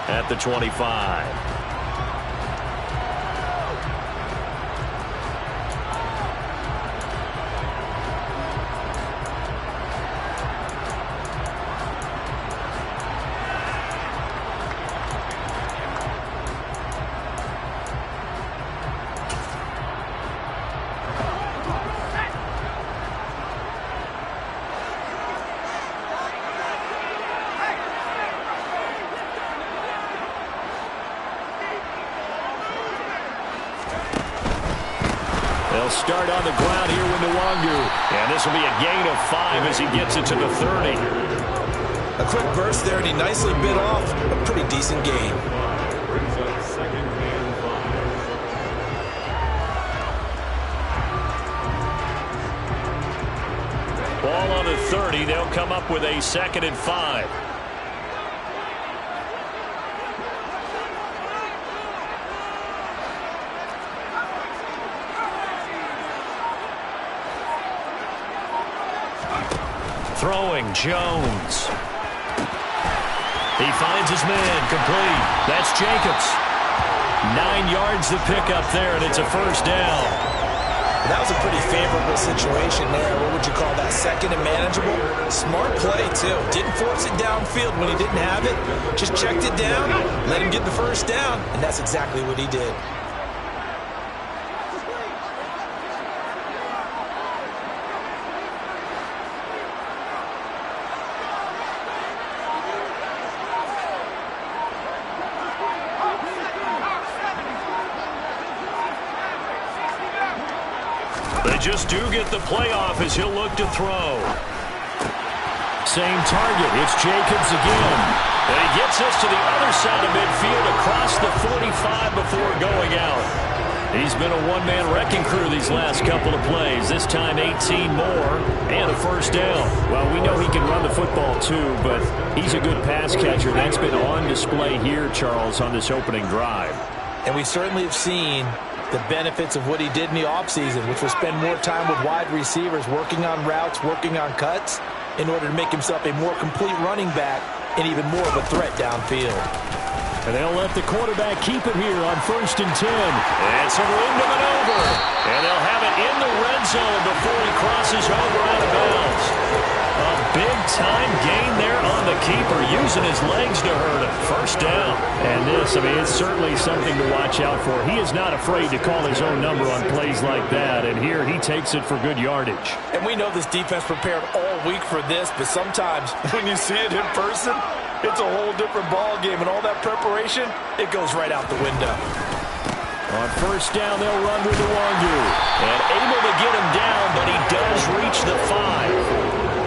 at the 25. They'll start on the ground here with Nwangu. And this will be a gain of 5 as he gets it to the 30. A quick burst there, and he nicely bit off a pretty decent gain. Brings up second and 5. Ball on the 30. They'll come up with a 2nd and 5. Throwing, Jones. He finds his man, complete. That's Jacobs. 9 yards to pick up there, and it's a first down. That was a pretty favorable situation there. What would you call that? Second and manageable? Smart play, too. Didn't force it downfield when he didn't have it. Just checked it down, let him get the first down, and that's exactly what he did. They just do get the playoff as he'll look to throw. Same target. It's Jacobs again. And he gets us to the other side of midfield across the 45 before going out. He's been a one-man wrecking crew these last couple of plays. This time 18 more and a first down. Well, we know he can run the football too, but he's a good pass catcher. That's been on display here, Charles, on this opening drive. And we certainly have seen the benefits of what he did in the offseason, which was spend more time with wide receivers, working on routes, working on cuts, in order to make himself a more complete running back and even more of a threat downfield. And they'll let the quarterback keep it here on 1st and 10. And some room to maneuver. And they'll have it in the red zone before he crosses over out of bounds. A big-time gain there on the keeper, using his legs to hurt him. First down. And this, I mean, it's certainly something to watch out for. He is not afraid to call his own number on plays like that. And here he takes it for good yardage. And we know this defense prepared all week for this, but sometimes when you see it in person, it's a whole different ball game, and all that preparation, it goes right out the window. On first down, they'll run with Nwangu. And able to get him down, but he does reach the 5.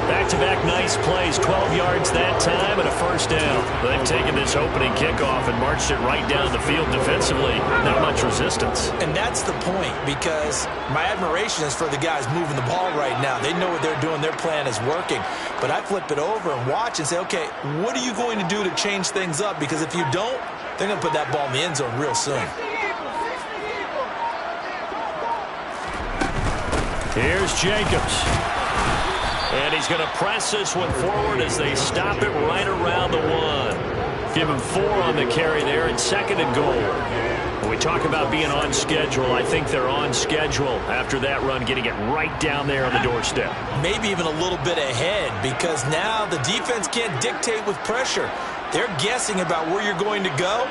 Back-to-back nice plays, 12 yards that time and a first down. They've taken this opening kickoff and marched it right down the field defensively. Not much resistance. And that's the point, because my admiration is for the guys moving the ball right now. They know what they're doing. Their plan is working. But I flip it over and watch and say, okay, what are you going to do to change things up? Because if you don't, they're going to put that ball in the end zone real soon. Here's Jacobs. And he's going to press this one forward as they stop it right around the 1. Give him 4 on the carry there, and 2nd and goal. When we talk about being on schedule, I think they're on schedule after that run, getting it right down there on the doorstep. Maybe even a little bit ahead, because now the defense can't dictate with pressure. They're guessing about where you're going to go.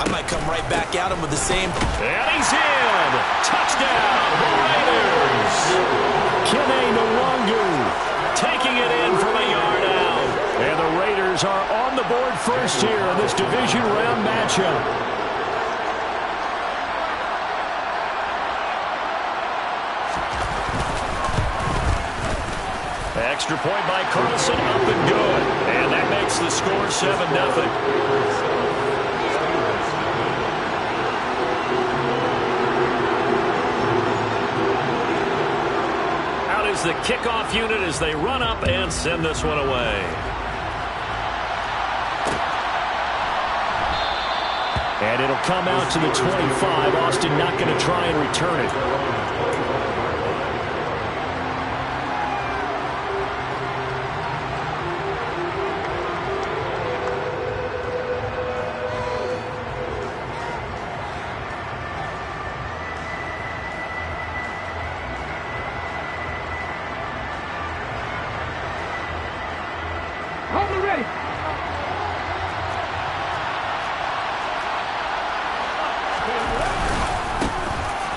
I might come right back at him with the same. And he's in! Touchdown, the Raiders! Kene Nwangu taking it in from a yard out. And the Raiders are on the board first here in this division round matchup. Extra point by Carlson, up and good. And that makes the score 7-0. The kickoff unit as they run up and send this one away. And it'll come out to the 25. Austin not going to try and return it.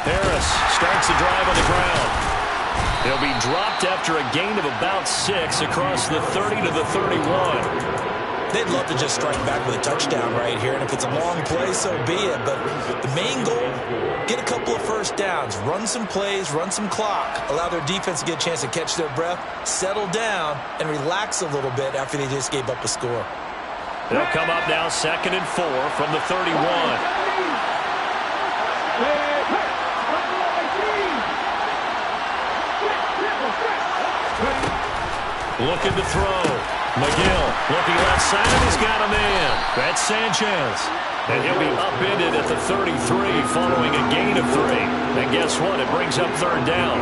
Harris starts the drive on the ground. He'll be dropped after a gain of about 6 across the 30 to the 31. They'd love to just strike back with a touchdown right here, and if it's a long play, so be it. But the main goal, get a couple of first downs, run some plays, run some clock, allow their defense to get a chance to catch their breath, settle down, and relax a little bit after they just gave up a score. They'll come up now 2nd and 4 from the 31. Looking to throw. McGill looking left side, and he's got a man. That's Sanchez. And he'll be upended at the 33 following a gain of 3. And guess what? It brings up 3rd down.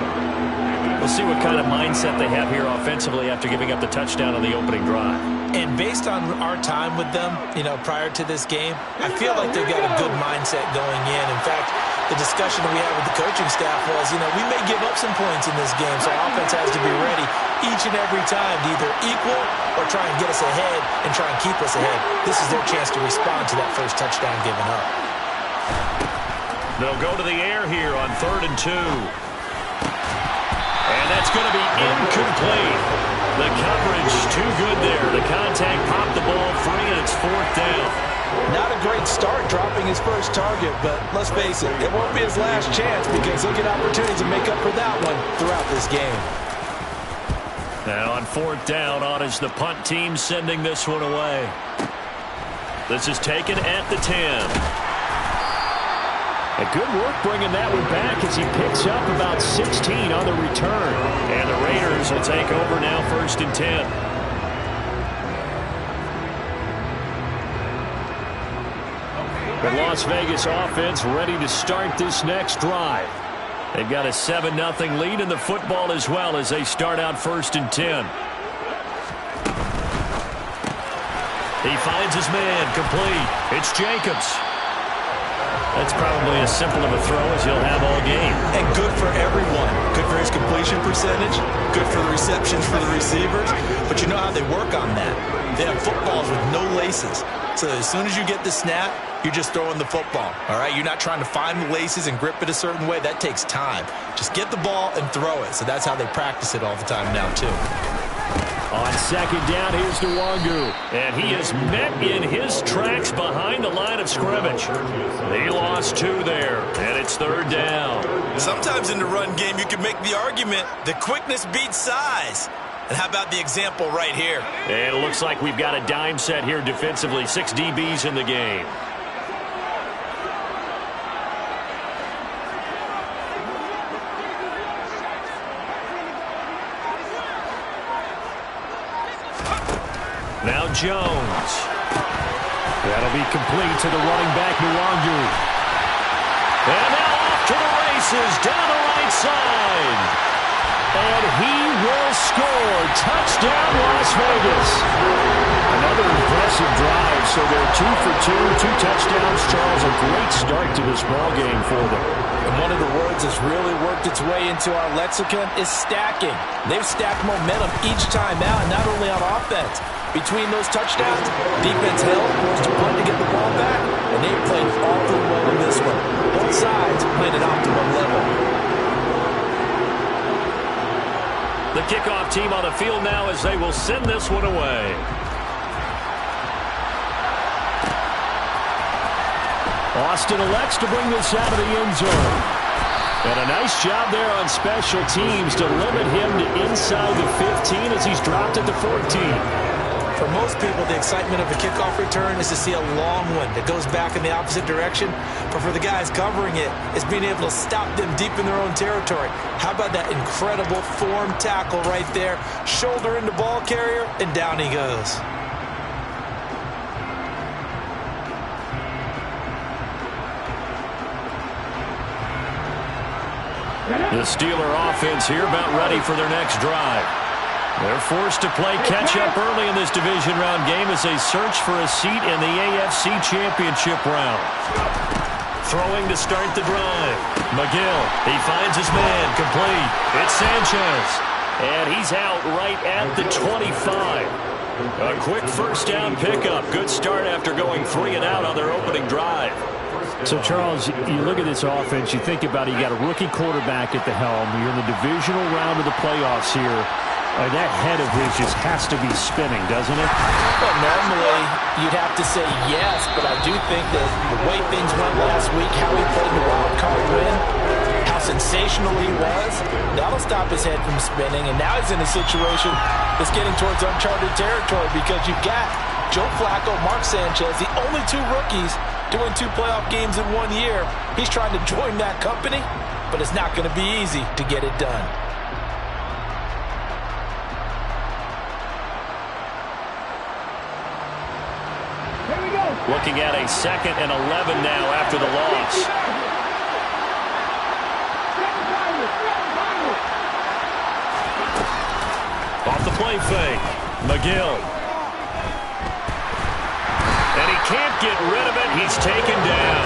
We'll see what kind of mindset they have here offensively after giving up the touchdown on the opening drive. And based on our time with them, prior to this game, I feel like they've got a good mindset going in. In fact, the discussion that we had with the coaching staff was, we may give up some points in this game, so our offense has to be ready each and every time to either equal or try and get us ahead and try and keep us ahead. This is their chance to respond to that first touchdown given up. They'll go to the air here on 3rd and 2. And that's going to be incomplete. The coverage too good there. The contact popped the ball free, and it's 4th down. Not a great start dropping his first target, but let's face it, it won't be his last chance because he'll get opportunities to make up for that one throughout this game. Now on 4th down, on is the punt team sending this one away. This is taken at the 10. A good work bringing that one back as he picks up about 16 on the return. And the Raiders will take over now 1st and 10. The Las Vegas offense ready to start this next drive. They've got a 7-0 lead in the football as well as they start out 1st and 10. He finds his man complete. It's Jacobs. That's probably as simple of a throw as he'll have all game. And good for everyone. Good for his completion percentage. Good for the receptions for the receivers. But you know how they work on that. They have footballs with no laces. So as soon as you get the snap, you're just throwing the football. All right? You're not trying to find the laces and grip it a certain way. That takes time. Just get the ball and throw it. So that's how they practice it all the time now, too. On 2nd down, here's Nwangu. And he is met in his tracks behind the line of scrimmage. He lost 2 there, and it's 3rd down. Sometimes in the run game, you can make the argument that quickness beats size. And how about the example right here? And it looks like we've got a dime set here defensively. 6 DBs in the game. Now Jones. That'll be complete to the running back, Nwangu. And now off to the races down the right side. And he will score. Touchdown, Las Vegas. Another impressive drive. So they're 2 for 2, 2 touchdowns. Charles, a great start to this ball game for them. And one of the words that's really worked its way into our lexicon is stacking. They've stacked momentum each time out, not only on offense. Between those touchdowns, defense held, forced to punt to get the ball back, and they played awfully well in this one. Both sides played at optimum level. The kickoff team on the field now as they will send this one away. Austin elects to bring this out of the end zone. And a nice job there on special teams to limit him to inside the 15 as he's dropped at the 14. For most people, the excitement of a kickoff return is to see a long one that goes back in the opposite direction. But for the guys covering it, it's being able to stop them deep in their own territory. How about that incredible form tackle right there? Shoulder into ball carrier, and down he goes. The Steeler offense here about ready for their next drive. They're forced to play catch-up early in this division round game as they search for a seat in the AFC Championship round. Throwing to start the drive. McGill, he finds his man, complete. It's Sanchez. And he's out right at the 25. A quick first down pickup. Good start after going 3 and out on their opening drive. So, Charles, you look at this offense, you think about it, you got a rookie quarterback at the helm. You're in the divisional round of the playoffs here. That head of his just has to be spinning, doesn't it? Well, normally you'd have to say yes, but I do think that the way things went last week, how he played the wild card win, how sensational he was, that'll stop his head from spinning. And now he's in a situation that's getting towards uncharted territory because you've got Joe Flacco, Mark Sanchez, the only 2 rookies doing 2 playoff games in 1 year. He's trying to join that company, but it's not going to be easy to get it done. Looking at a 2nd and 11 now after the loss. Off the play fake. McGill. And he can't get rid of it. He's taken down.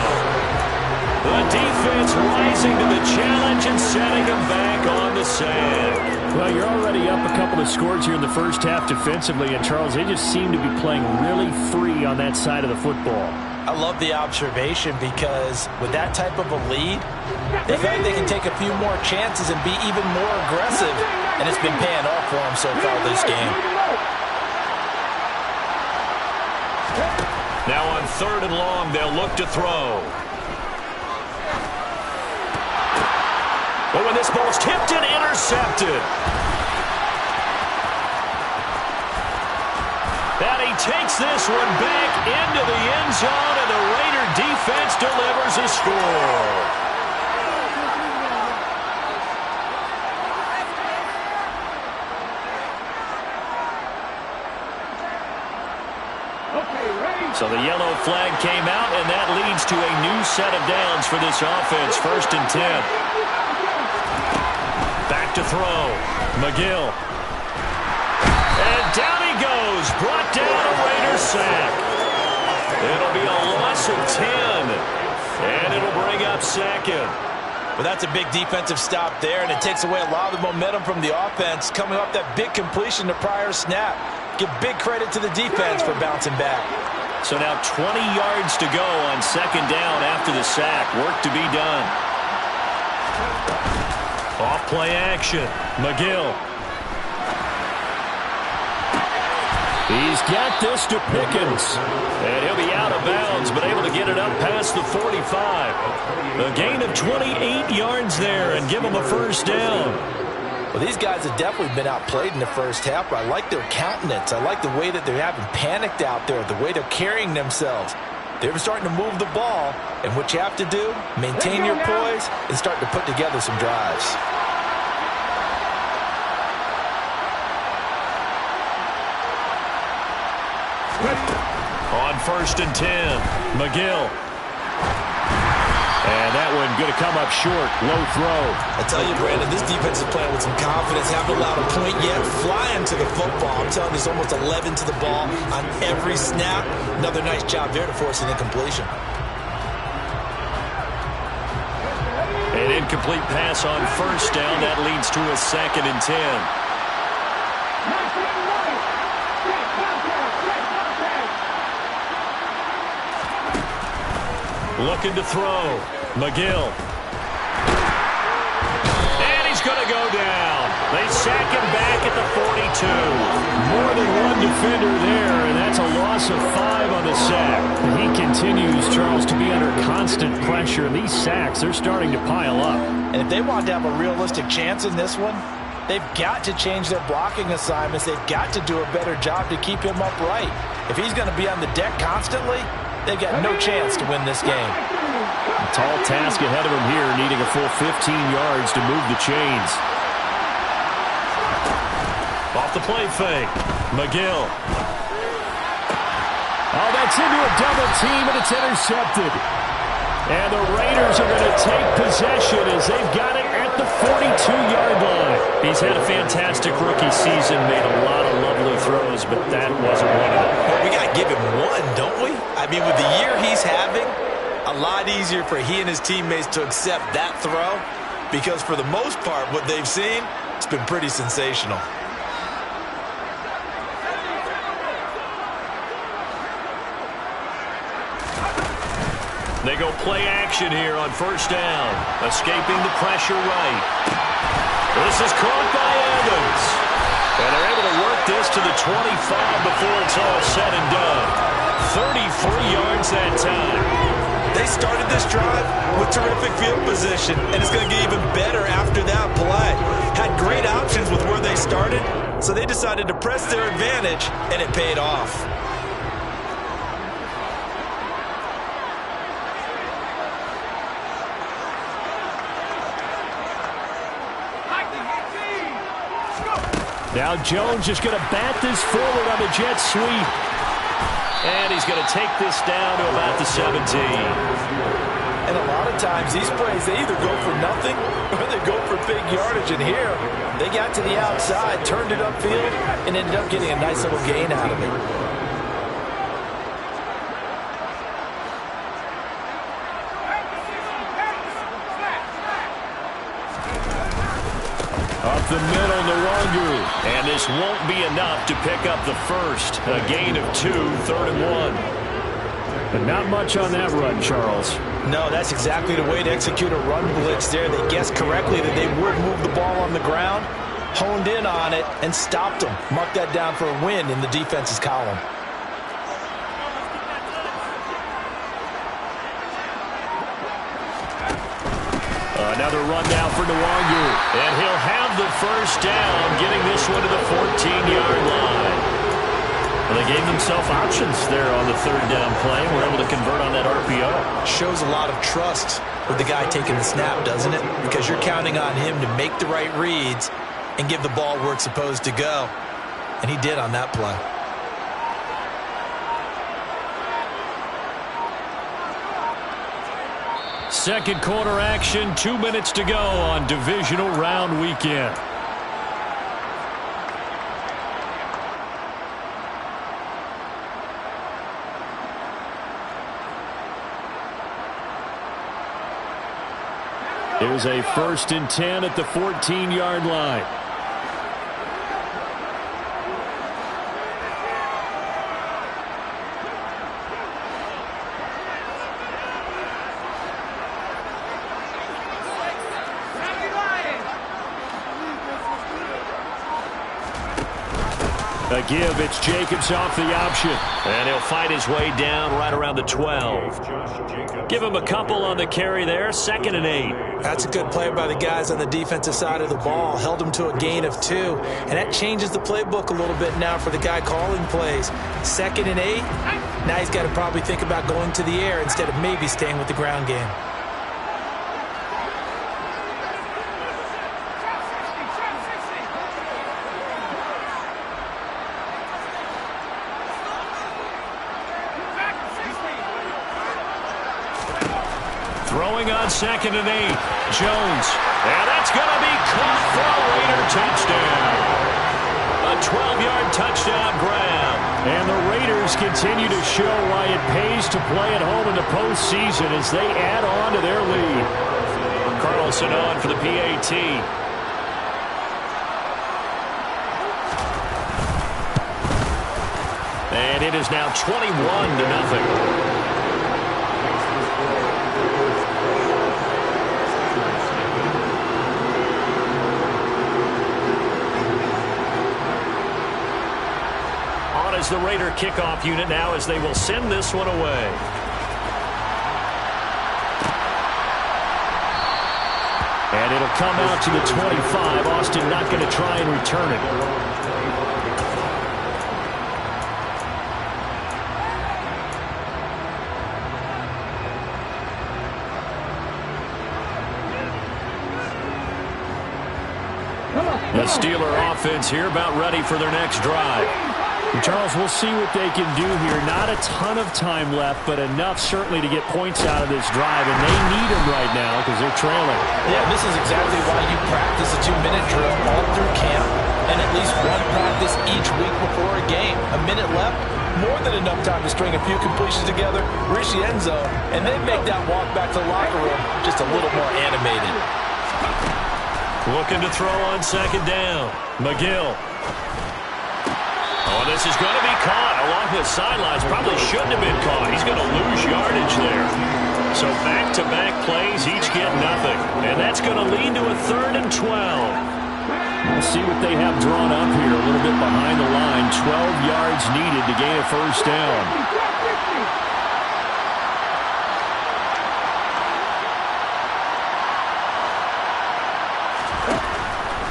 The defense rising to the challenge and setting him back on the sack. Well, you're already up a couple of scores here in the first half defensively, and Charles, they just seem to be playing really free on that side of the football. I love the observation because with that type of a lead, they feel like they can take a few more chances and be even more aggressive, and it's been paying off for them so far this game. Now on 3rd and long, they'll look to throw. But when this ball's tipped and intercepted. And he takes this one back into the end zone, and the Raider defense delivers a score. So the yellow flag came out, and that leads to a new set of downs for this offense. 1st and 10. Back to throw. McGill. And down he goes. Brought down a Raider sack. It'll be a loss of 10. And it'll bring up 2nd. But that's a big defensive stop there, and it takes away a lot of the momentum from the offense coming off that big completion the prior snap. Give big credit to the defense for bouncing back. So now 20 yards to go on 2nd down after the sack. Work to be done. Off play action. McGill. He's got this to Pickens. And he'll be out of bounds, but able to get it up past the 45. A gain of 28 yards there and give him a first down. Well, these guys have definitely been outplayed in the first half, but I like their countenance. I like the way that they're having panicked out there, the way they're carrying themselves. They're starting to move the ball, and what you have to do, maintain your poise and start to put together some drives. On 1st and 10, McGill. And that one going to come up short. Low throw. I tell you, Brandon, this defense is playing with some confidence. Haven't allowed a point yet. Flying to the football. I'm telling you, there's almost 11 to the ball on every snap. Another nice job there to force an incompletion. An incomplete pass on 1st down. That leads to a 2nd and 10. Looking to throw. McGill. And he's going to go down. They sack him back at the 42. More than one defender there, and that's a loss of 5 on the sack. He continues, Charles, to be under constant pressure. These sacks, they're starting to pile up. And if they want to have a realistic chance in this one, they've got to change their blocking assignments. They've got to do a better job to keep him upright. If he's going to be on the deck constantly, they've got no chance to win this game. A tall task ahead of him here, needing a full 15 yards to move the chains. Off the play fake. McGill. Oh, that's into a double team, and it's intercepted. And the Raiders are going to take possession as they've got it at the 42-yard line. He's had a fantastic rookie season, made a lot of lovely throws, but that wasn't one of them. Well, we got to give him one, don't we? I mean, with the year he's having, a lot easier for he and his teammates to accept that throw because for the most part, what they've seen, it's been pretty sensational. They go play action here on first down. Escaping the pressure right. This is caught by Evans. And they're able to work this to the 25 before it's all said and done. 33 yards that time. They started this drive with terrific field position, and it's going to get even better after that play. Had great options with where they started, so they decided to press their advantage, and it paid off. Now Jones is going to bat this forward on the jet sweep. And he's going to take this down to about the 17. And a lot of times these plays, they either go for nothing or they go for big yardage. And here, they got to the outside, turned it upfield, and ended up getting a nice little gain out of it. Up the middle, Nwangu. And this won't be enough to pick up the first. A gain of 2, 3rd and 1. But not much on that run, Charles. No, that's exactly the way to execute a run blitz there. They guessed correctly that they would move the ball on the ground, honed in on it, and stopped them. Mark that down for a win in the defense's column. Another run down for Nwangu. And he'll have the first down, getting this one to the 14-yard line. Well, they gave themselves options there on the 3rd down play. We're able to convert on that RPO. Shows a lot of trust with the guy taking the snap, doesn't it? Because you're counting on him to make the right reads and give the ball where it's supposed to go. And he did on that play. Second quarter action, 2 minutes to go on divisional round weekend. Here's a 1st and 10 at the 14-yard line. A give, it's Jacobs off the option. And he'll fight his way down right around the 12. Give him a couple on the carry there, 2nd and 8. That's a good play by the guys on the defensive side of the ball. Held him to a gain of 2. And that changes the playbook a little bit now for the guy calling plays. 2nd and 8. Now he's got to probably think about going to the air instead of maybe staying with the ground game. Throwing on 2nd and 8. Jones. And that's going to be caught for a Raider touchdown. A 12-yard touchdown grab. And the Raiders continue to show why it pays to play at home in the postseason as they add on to their lead. Carlson on for the PAT. And it is now 21-0. Is the Raider kickoff unit now as they will send this one away. And it'll come out to the 25. Austin not going to try and return it. The Steeler offense here about ready for their next drive. Charles, we'll see what they can do here. Not a ton of time left, but enough certainly to get points out of this drive, and they need them right now because they're trailing. Yeah, this is exactly why you practice a 2-minute drill all through camp and at least one practice each week before a game. A minute left, more than enough time to string a few completions together, reach the end zone, and then make that walk back to the locker room just a little more animated. Looking to throw on 2nd down. McGill. Oh, this is going to be caught along the sidelines. Probably shouldn't have been caught. He's going to lose yardage there. So back-to-back plays, each get nothing. And that's going to lead to a 3rd and 12. We'll see what they have drawn up here. A little bit behind the line. 12 yards needed to gain a first down.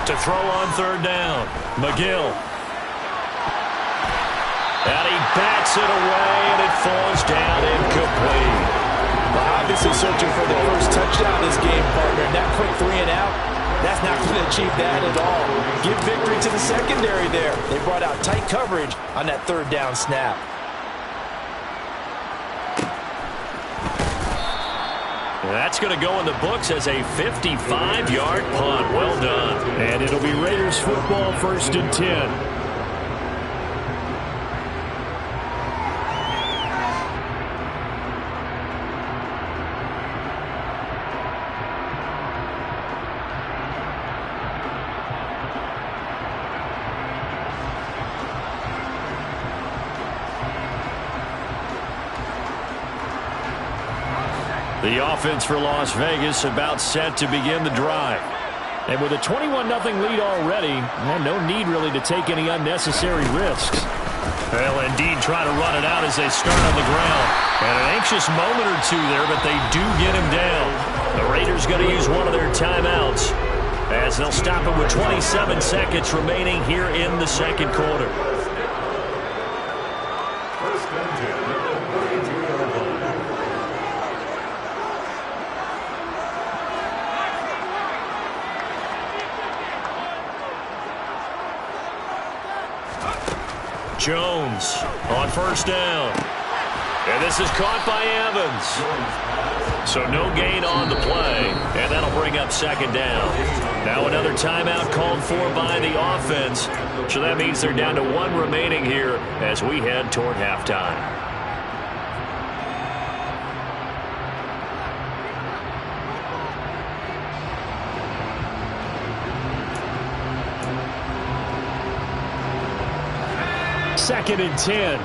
To throw on 3rd down, McGill. And he bats it away, and it falls down incomplete. Well, obviously searching for the first touchdown this game, partner. And that quick 3 and out, that's not going to achieve that at all. Give victory to the secondary there. They brought out tight coverage on that 3rd down snap. That's going to go in the books as a 55-yard punt. Well done. And it'll be Raiders football, 1st and 10. The offense for Las Vegas about set to begin the drive. And with a 21-0 lead already, no need really to take any unnecessary risks. Well, indeed, try to run it out as they start on the ground. And an anxious moment or two there, but they do get him down. The Raiders going to use one of their timeouts as they'll stop it with 27 seconds remaining here in the 2nd quarter. Jones on 1st down. And this is caught by Evans. So no gain on the play, and that'll bring up 2nd down. Now another timeout called for by the offense. So that means they're down to 1 remaining here as we head toward halftime. Second and 10.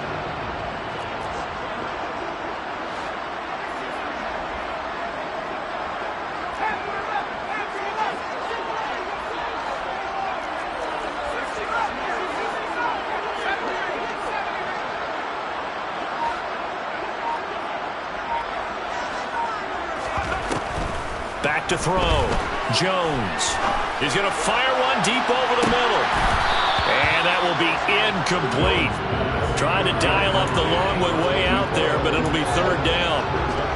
Back to throw. Jones. He's going to fire one deep over the middle. And that will be incomplete. Trying to dial up the long way out there, but it'll be 3rd down.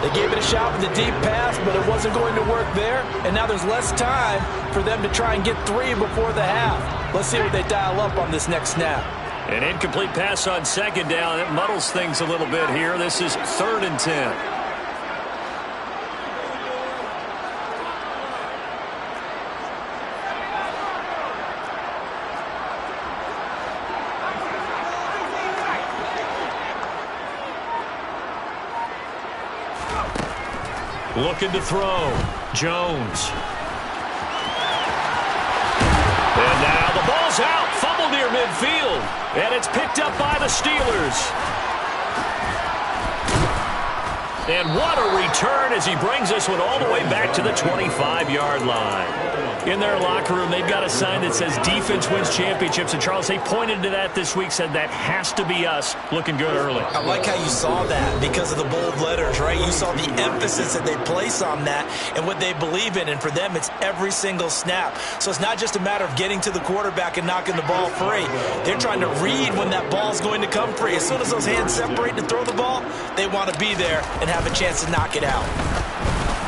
They gave it a shot with the deep pass, but it wasn't going to work there. And now there's less time for them to try and get 3 before the half. Let's see what they dial up on this next snap. An incomplete pass on 2nd down. It muddles things a little bit here. This is 3rd and 10. Looking to throw. Jones. And now the ball's out. Fumble near midfield. And it's picked up by the Steelers. And what a return as he brings this one all the way back to the 25-yard line. In their locker room, they've got a sign that says defense wins championships. And, Charles, they pointed to that this week, said that has to be us. Looking good early. I like how you saw that because of the bold letters, right? You saw the emphasis that they place on that and what they believe in. And for them, it's every single snap. So it's not just a matter of getting to the quarterback and knocking the ball free. They're trying to read when that ball's going to come free. As soon as those hands separate to throw the ball, they want to be there and have a chance to knock it out.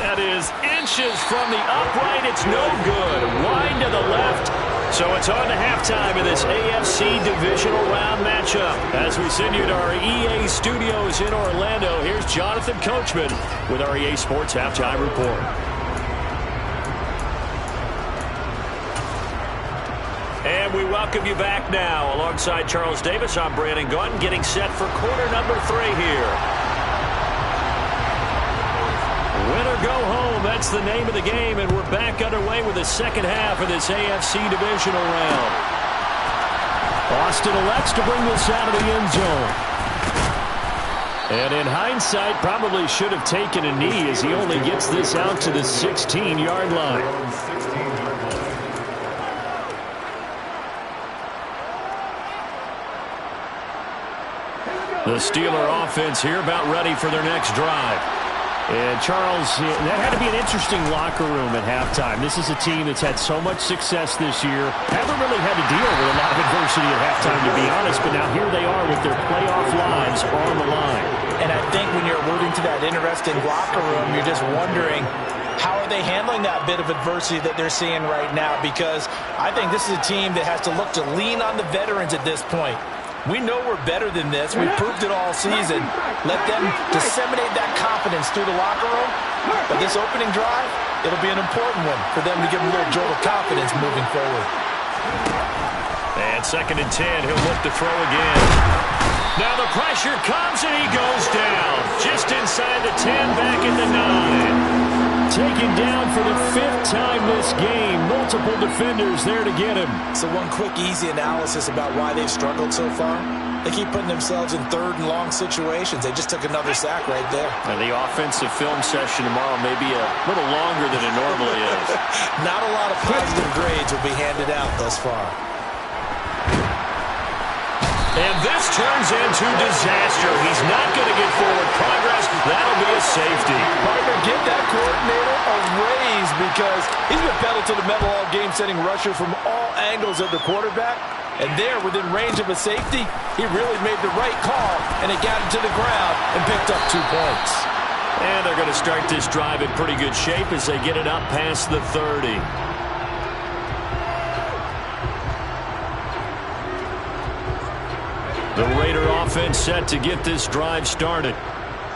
That is inches from the upright. It's no good. Wide to the left. So it's on to halftime of this AFC Divisional Round matchup. As we send you to our EA studios in Orlando, here's Jonathan Coachman with our EA Sports Halftime Report. And we welcome you back now. Alongside Charles Davis, I'm Brandon Gaudin, getting set for quarter number 3 here. Win or go home, that's the name of the game, and we're back underway with the second half of this AFC Divisional Round. Austin elects to bring this out of the end zone. And in hindsight, probably should have taken a knee as he only gets this out to the 16-yard line. The Steeler offense here about ready for their next drive. And Charles, that had to be an interesting locker room at halftime. This is a team that's had so much success this year. Haven't really had to deal with a lot of adversity at halftime, to be honest. But now here they are with their playoff lives on the line. And I think when you're alluding to that interesting locker room, you're just wondering, how are they handling that bit of adversity that they're seeing right now? Because I think this is a team that has to look to lean on the veterans at this point. We know we're better than this. We've proved it all season. Let them disseminate that confidence through the locker room. But this opening drive, it'll be an important one for them to give them a little jolt of confidence moving forward. And 2nd and 10, he'll look to throw again. Now the pressure comes and he goes down. Just inside the 10, back in the 9. Taken down for the 5th time this game. Multiple defenders there to get him. So one quick, easy analysis about why they've struggled so far. They keep putting themselves in 3rd and long situations. They just took another sack right there. And the offensive film session tomorrow may be a little longer than it normally is. Not a lot of positive grades will be handed out thus far. And this turns into disaster. He's not going to get forward progress. That'll be a safety. Partner, give that coordinator a raise because he's been pedal to the metal all game, setting rusher from all angles of the quarterback. And there, within range of a safety, he really made the right call, and it got him to the ground and picked up 2 points. And they're going to start this drive in pretty good shape as they get it up past the 30. The Raider offense set to get this drive started.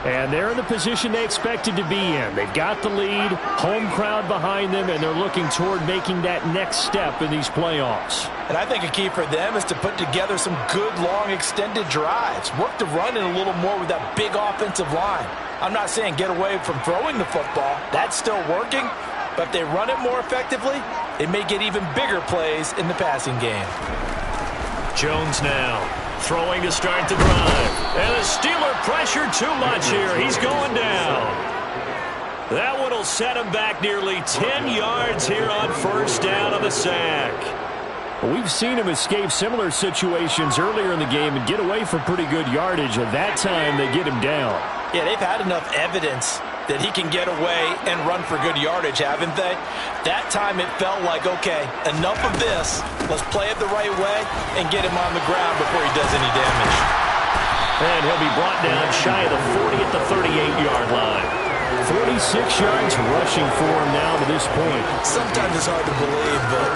And they're in the position they expected to be in. They've got the lead, home crowd behind them, and they're looking toward making that next step in these playoffs. And I think a key for them is to put together some good, long, extended drives. Work the run in a little more with that big offensive line. I'm not saying get away from throwing the football. That's still working. But if they run it more effectively, they may get even bigger plays in the passing game. Jones now. Throwing to start the drive. And the Steeler pressure too much here. He's going down. That one will set him back nearly 10 yards here on 1st down on the sack. We've seen him escape similar situations earlier in the game and get away from pretty good yardage. At that time, they get him down. Yeah, they've had enough evidence that he can get away and run for good yardage, haven't they? That time it felt like, okay, enough of this. Let's play it the right way and get him on the ground before he does any damage. And he'll be brought down shy of the 40 at the 38-yard line. 46 yards rushing for him now to this point. Sometimes it's hard to believe, but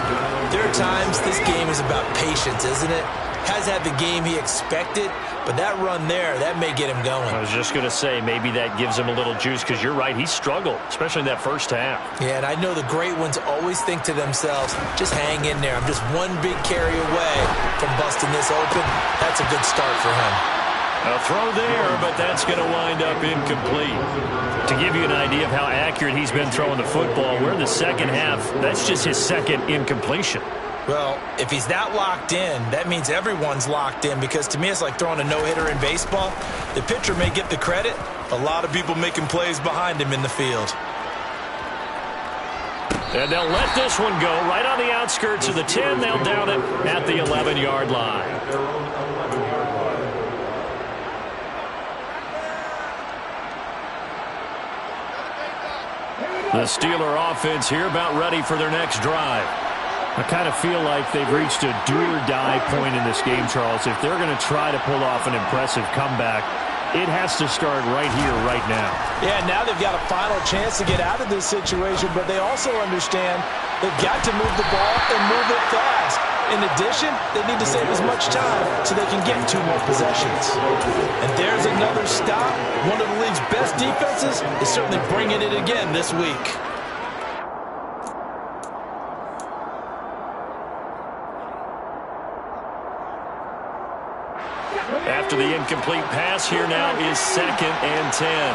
there are times this game is about patience, isn't it? Has had the game he expected, but that run there, that may get him going. I was just going to say, maybe that gives him a little juice, because you're right, he struggled, especially in that first half. Yeah, and I know the great ones always think to themselves, just hang in there. I'm just one big carry away from busting this open. That's a good start for him. A throw there, but that's going to wind up incomplete. To give you an idea of how accurate he's been throwing the football, we're in the second half. That's just his 2nd incompletion. Well, if he's not locked in, that means everyone's locked in, because to me it's like throwing a no-hitter in baseball. The pitcher may get the credit. A lot of people making plays behind him in the field. And they'll let this one go right on the outskirts of the 10. They'll down it at the 11-yard line. The Steeler offense here about ready for their next drive. I kind of feel like they've reached a do-or-die point in this game, Charles. If they're going to try to pull off an impressive comeback, it has to start right here, right now. Yeah, now they've got a final chance to get out of this situation, but they also understand they've got to move the ball and move it fast. In addition, they need to save as much time so they can get 2 more possessions. And there's another stop. One of the league's best defenses is certainly bringing it again this week. After the incomplete pass, here now is 2nd and 10.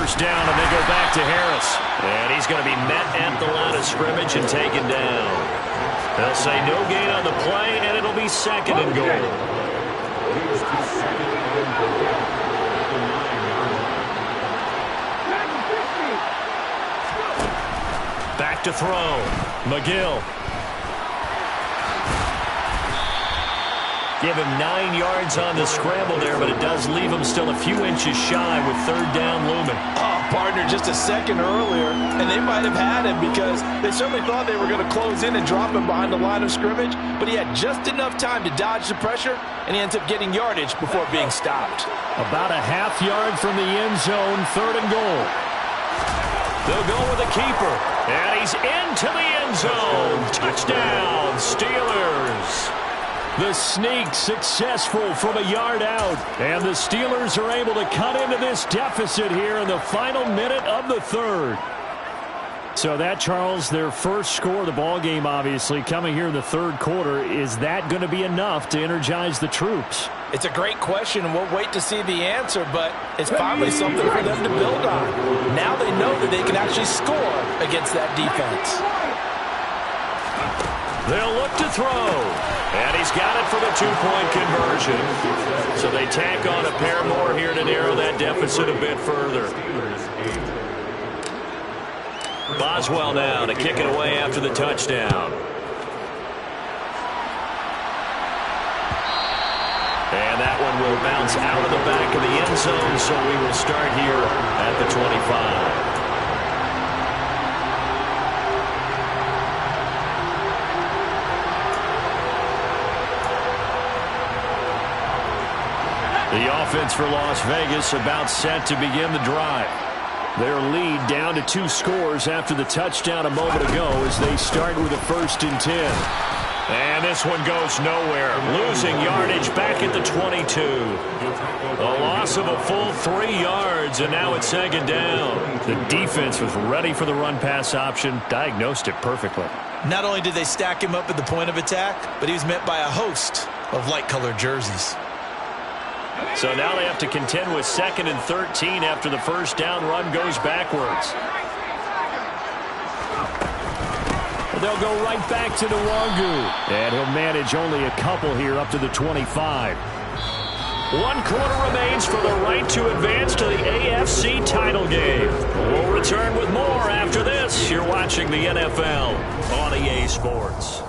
First down, and they go back to Harris. And he's going to be met at the line of scrimmage and taken down. They'll say no gain on the play, and it'll be second and goal. Back to throw. McGill. Give him 9 yards on the scramble there, but it does leave him still a few inches shy with third down looming. Oh, partner, just a second earlier, and they might have had him because they certainly thought they were going to close in and drop him behind the line of scrimmage, but he had just enough time to dodge the pressure, and he ends up getting yardage before being stopped. About a half yard from the end zone, third and goal. They'll go with the keeper, and he's into the end zone. Touchdown, Steelers. The sneak successful from a yard out. And the Steelers are able to cut into this deficit here in the final minute of the third. So that, Charles, their first score of the ball game, obviously, coming here in the third quarter. Is that going to be enough to energize the troops? It's a great question, and we'll wait to see the answer, but it's finally something for them to build on. Now they know that they can actually score against that defense. They'll look to throw. And he's got it for the two-point conversion. So they tack on a pair more here to narrow that deficit a bit further. Boswell now to kick it away after the touchdown. And that one will bounce out of the back of the end zone, so we will start here at the 25. The offense for Las Vegas about set to begin the drive. Their lead down to 2 scores after the touchdown a moment ago as they start with a 1st and 10. And this one goes nowhere. Losing yardage back at the 22. A loss of a full 3 yards, and now it's second down. The defense was ready for the run-pass option, diagnosed it perfectly. Not only did they stack him up at the point of attack, but he was met by a host of light-colored jerseys. So now they have to contend with 2nd and 13 after the first down run goes backwards. They'll go right back to Nwangu. And he'll manage only a couple here up to the 25. 1 quarter remains for the right to advance to the AFC title game. We'll return with more after this. You're watching the NFL on EA Sports.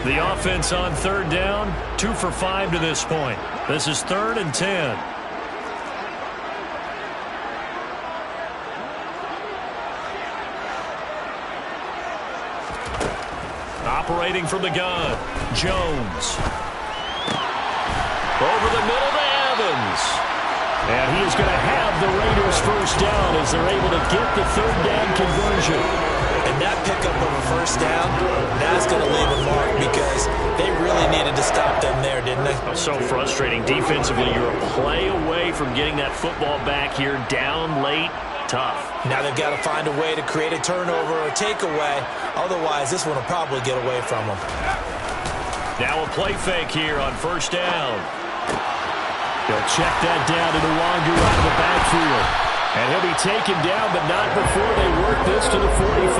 The offense on third down, 2 for 5 to this point. This is 3rd and 10. Operating from the gun, Jones. Over the middle to Evans. And he is going to have the Raiders first down as they're able to get the third down conversion. And that pickup of a first down, that's going to leave a mark because they really needed to stop them there, didn't they? So frustrating defensively. You're a play away from getting that football back here down late. Tough. Now they've got to find a way to create a turnover or takeaway. Otherwise, this one will probably get away from them. Now a play fake here on first down. They'll check that down to Nwangu out of the backfield. And he'll be taken down, but not before they work this to the 45.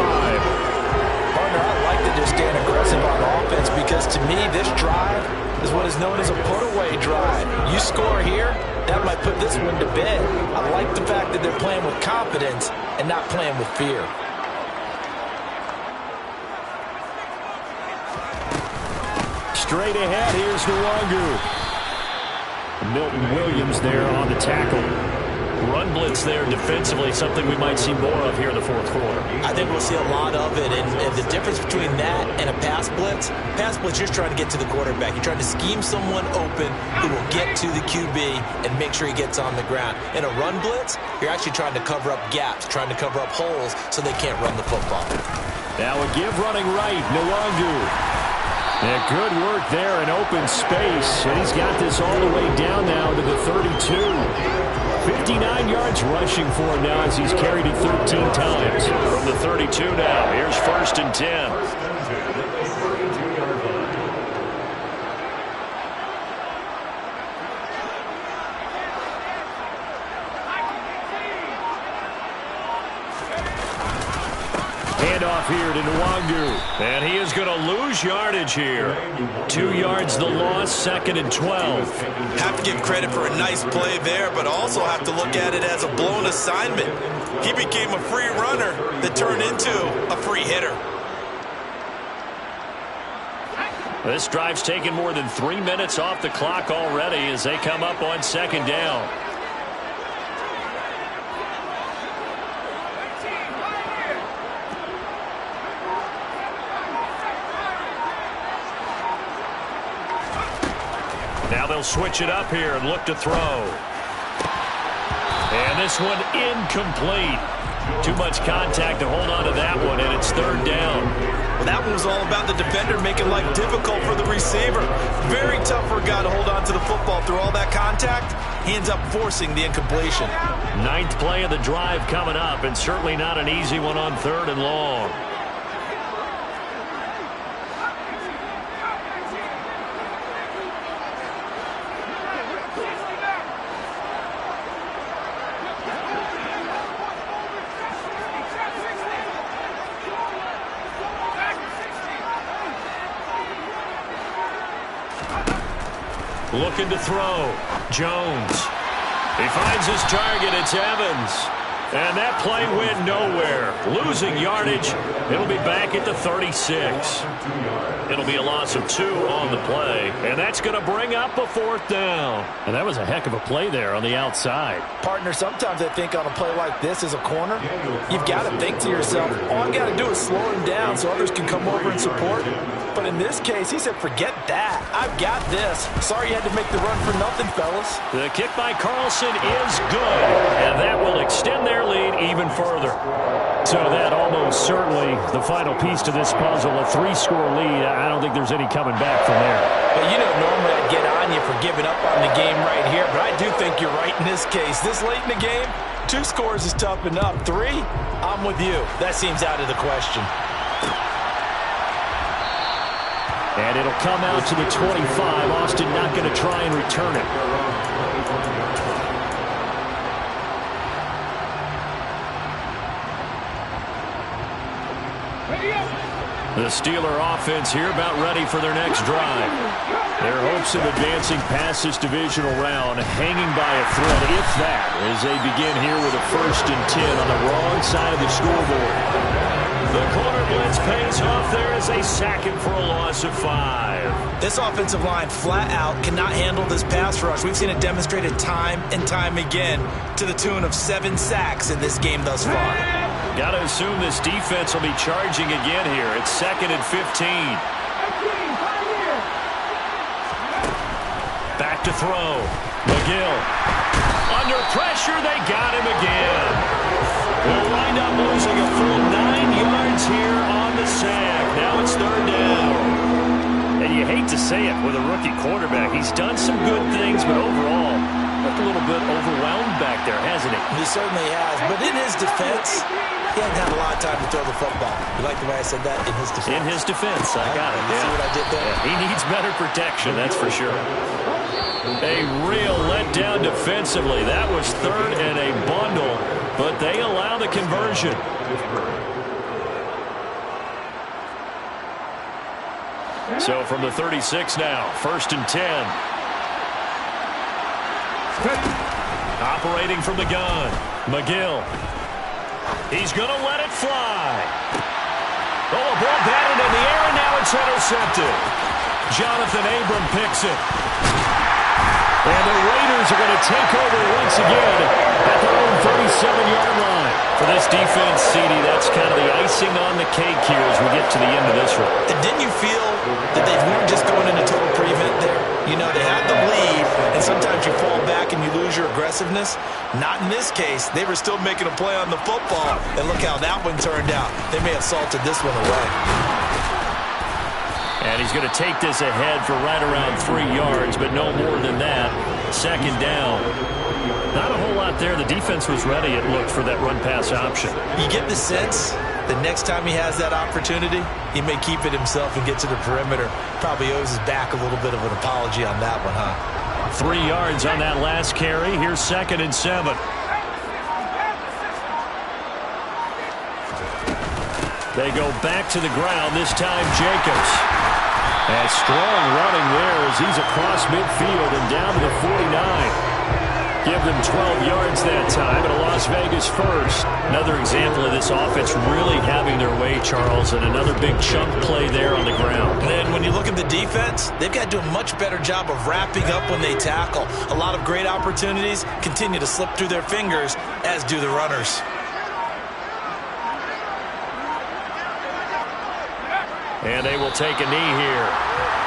Partner, I like that they're staying aggressive on offense because to me, this drive is what is known as a put-away drive. You score here, that might put this one to bed. I like the fact that they're playing with confidence and not playing with fear. Straight ahead, here's Nwangu. Milton Williams there on the tackle. Run blitz there defensively, something we might see more of here in the fourth quarter. I think we'll see a lot of it, and the difference between that and a pass blitz, you're trying to get to the quarterback. You're trying to scheme someone open who will get to the QB and make sure he gets on the ground. In a run blitz, you're actually trying to cover up gaps, trying to cover up holes so they can't run the football. Now a give running right, Nwangu. And good work there in open space, and he's got this all the way down now to the 32. 59 yards rushing for him now as he's carried it 13 times. From the 32 now, here's 1st and 10. handoff here to Nwangu. And he is going to lose yardage here. 2 yards the loss, 2nd and 12. Have to give credit for a nice play there, but also have to look at it as a blown assignment. He became a free runner that turned into a free hitter. This drive's taken more than 3 minutes off the clock already as they come up on 2nd down. Now they'll switch it up here and look to throw. And this one incomplete. Too much contact to hold on to that one, and it's 3rd down. Well, that one was all about the defender making life difficult for the receiver. Very tough for a guy to hold on to the football through all that contact. He ends up forcing the incompletion. 9th play of the drive coming up, and certainly not an easy one on 3rd and long. Looking to throw. Jones. He finds his target. It's Evans. And that play went nowhere. Losing yardage. It'll be back at the 36. It'll be a loss of 2 on the play. And that's going to bring up a 4th down. And that was a heck of a play there on the outside. Partner, sometimes I think on a play like this as a corner, you've got to think to yourself, all I got to do is slow him down so others can come over and support. But in this case, he said, forget that. I've got this. Sorry you had to make the run for nothing, fellas. The kick by Carlson is good. And that will extend their lead even further. So that almost certainly the final piece to this puzzle, a 3-score lead. I don't think there's any coming back from there. But you know, normally I'd get on you for giving up on the game right here, but I do think you're right in this case. This late in the game, 2 scores is tough enough. 3, I'm with you. That seems out of the question. And it'll come out to the 25. Austin not going to try and return it. The Steeler offense here about ready for their next drive. Their hopes of advancing past this divisional round hanging by a thread, if that, as they begin here with a 1st and 10 on the wrong side of the scoreboard. The corner blitz pays off there as they sack him for a loss of 5. This offensive line flat out cannot handle this pass rush. We've seen it demonstrated time and time again to the tune of 7 sacks in this game thus far. Got to assume this defense will be charging again here. It's 2nd and 15. Back to throw. McGill. Under pressure, they got him again. We'll wind up losing a full 9 yards here on the sack. Now it's 3rd down. And you hate to say it with a rookie quarterback. He's done some good things, but overall, looked a little bit overwhelmed back there, hasn't he? He certainly has. But in his defense, he hasn't had a lot of time to throw the football. You like the way I said that? In his defense. In his defense, I got it. See what I did there? Yeah, he needs better protection, that's for sure. A real letdown defensively. That was 3rd and a bundle, but they allow the conversion. So from the 36 now, 1st and 10. Operating from the gun, McGill. He's going to let it fly. Oh, a ball batted in the air, and now it's intercepted. Jonathan Abram picks it. And the Raiders are going to take over once again at their own 37-yard line. For this defense, CD, that's kind of the icing on the cake here as we get to the end of this one. And didn't you feel that they weren't just going into total prevent there? You know, they had the lead, and sometimes you fall back and you lose your aggressiveness. Not in this case. They were still making a play on the football, and look how that one turned out. They may have salted this one away. And he's going to take this ahead for right around 3 yards, but no more than that. 2nd down. Not a whole lot there. The defense was ready, it looked, for that run-pass option. You get the sense the next time he has that opportunity, he may keep it himself and get to the perimeter. Probably owes his back a little bit of an apology on that one, huh? 3 yards on that last carry. Here's 2nd and 7. They go back to the ground, this time Jacobs. And strong running there as he's across midfield and down to the 49. Give them 12 yards that time, and a Las Vegas first. Another example of this offense really having their way, Charles, and another big chunk play there on the ground. And when you look at the defense, they've got to do a much better job of wrapping up when they tackle. A lot of great opportunities continue to slip through their fingers, as do the runners. And they will take a knee here.